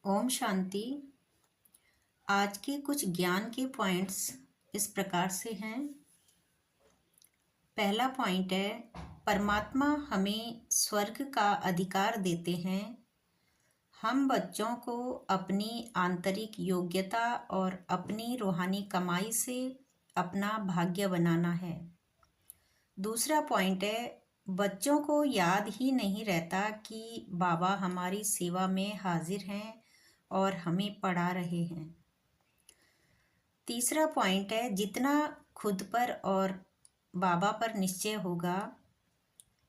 ओम शांति। आज के कुछ ज्ञान के पॉइंट्स इस प्रकार से हैं। पहला पॉइंट है, परमात्मा हमें स्वर्ग का अधिकार देते हैं। हम बच्चों को अपनी आंतरिक योग्यता और अपनी रूहानी कमाई से अपना भाग्य बनाना है। दूसरा पॉइंट है, बच्चों को याद ही नहीं रहता कि बाबा हमारी सेवा में हाजिर हैं और हमें पढ़ा रहे हैं। तीसरा पॉइंट है, जितना खुद पर और बाबा पर निश्चय होगा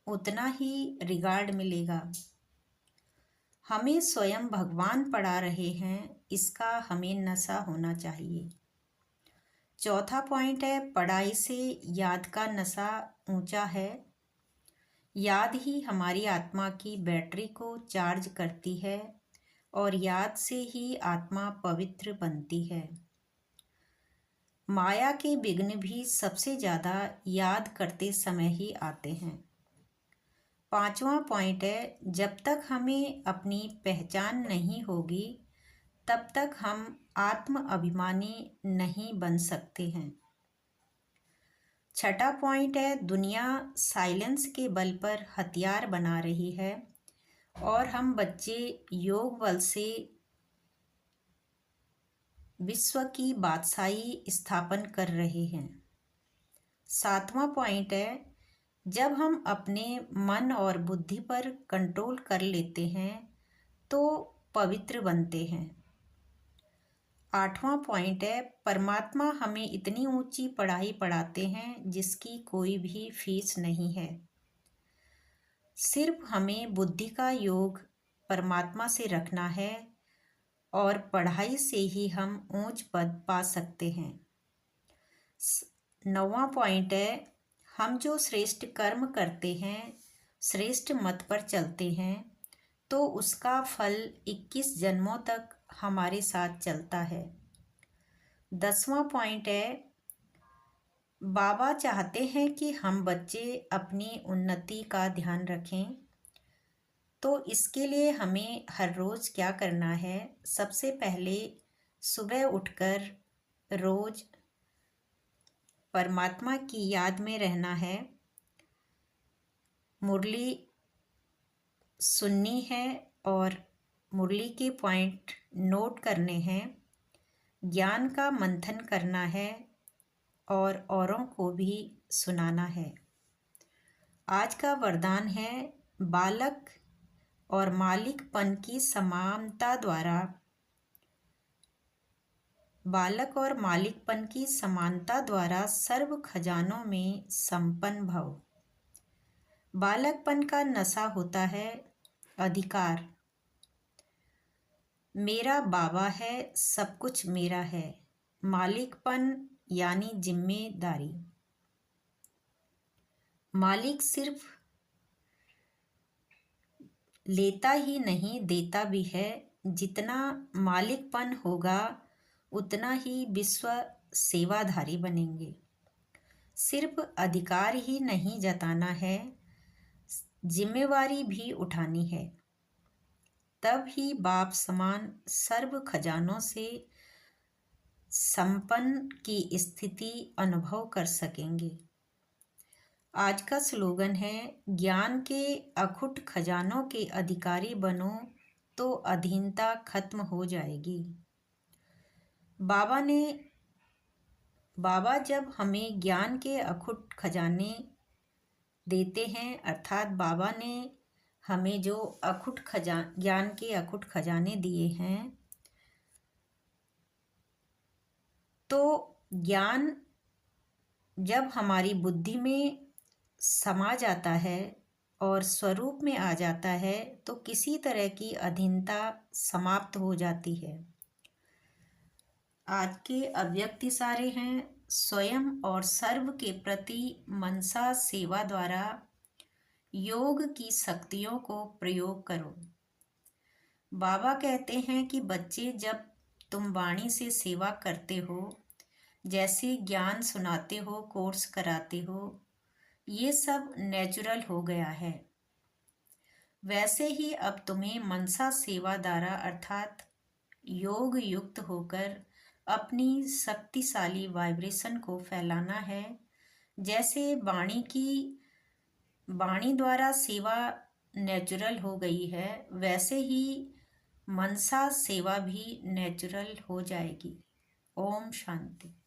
उतना ही रिगार्ड मिलेगा। हमें स्वयं भगवान पढ़ा रहे हैं, इसका हमें नशा होना चाहिए। चौथा पॉइंट है, पढ़ाई से याद का नशा ऊंचा है। याद ही हमारी आत्मा की बैटरी को चार्ज करती है और याद से ही आत्मा पवित्र बनती है। माया के विघ्न भी सबसे ज़्यादा याद करते समय ही आते हैं। पांचवा पॉइंट है, जब तक हमें अपनी पहचान नहीं होगी तब तक हम आत्म अभिमानी नहीं बन सकते हैं। छठा पॉइंट है, दुनिया साइलेंस के बल पर हथियार बना रही है और हम बच्चे योग बल से विश्व की बादशाही स्थापन कर रहे हैं। सातवां पॉइंट है, जब हम अपने मन और बुद्धि पर कंट्रोल कर लेते हैं तो पवित्र बनते हैं। आठवां पॉइंट है, परमात्मा हमें इतनी ऊंची पढ़ाई पढ़ाते हैं जिसकी कोई भी फीस नहीं है। सिर्फ हमें बुद्धि का योग परमात्मा से रखना है और पढ़ाई से ही हम ऊंच पद पा सकते हैं। नौवां पॉइंट है, हम जो श्रेष्ठ कर्म करते हैं, श्रेष्ठ मत पर चलते हैं तो उसका फल 21 जन्मों तक हमारे साथ चलता है। 10वां पॉइंट है, बाबा चाहते हैं कि हम बच्चे अपनी उन्नति का ध्यान रखें। तो इसके लिए हमें हर रोज़ क्या करना है? सबसे पहले सुबह उठकर रोज़ परमात्मा की याद में रहना है, मुरली सुननी है और मुरली के पॉइंट नोट करने हैं, ज्ञान का मंथन करना है और औरों को भी सुनाना है। आज का वरदान है, बालक और मालिकपन की समानता द्वारा सर्व खजानों में संपन्न भव। बालकपन का नशा होता है अधिकार, मेरा बाबा है, सब कुछ मेरा है। मालिकपन यानी जिम्मेदारी। मालिक सिर्फ लेता ही नहीं देता भी है। जितना मालिकपन होगा उतना ही विश्व सेवाधारी बनेंगे। सिर्फ अधिकार ही नहीं जताना है, जिम्मेवारी भी उठानी है। तब ही बाप समान सर्व खजानों से संपन्न की स्थिति अनुभव कर सकेंगे। आज का स्लोगन है, ज्ञान के अखुट खजानों के अधिकारी बनो तो अधीनता खत्म हो जाएगी। बाबा जब हमें ज्ञान के अखुट खजाने देते हैं, अर्थात बाबा ने हमें जो ज्ञान के अखुट खजाने दिए हैं, तो ज्ञान जब हमारी बुद्धि में समा जाता है और स्वरूप में आ जाता है तो किसी तरह की अधीनता समाप्त हो जाती है। आज के अव्यक्त इशारे हैं, स्वयं और सर्व के प्रति मनसा सेवा द्वारा योग की शक्तियों को प्रयोग करो। बाबा कहते हैं कि बच्चे, जब तुम वाणी से सेवा करते हो, जैसे ज्ञान सुनाते हो, कोर्स कराते हो, ये सब नेचुरल हो गया है। वैसे ही अब तुम्हें मनसा सेवा द्वारा अर्थात योग युक्त होकर अपनी शक्तिशाली वाइब्रेशन को फैलाना है। जैसे वाणी द्वारा सेवा नेचुरल हो गई है, वैसे ही मनसा सेवा भी नेचुरल हो जाएगी। ओम शांति।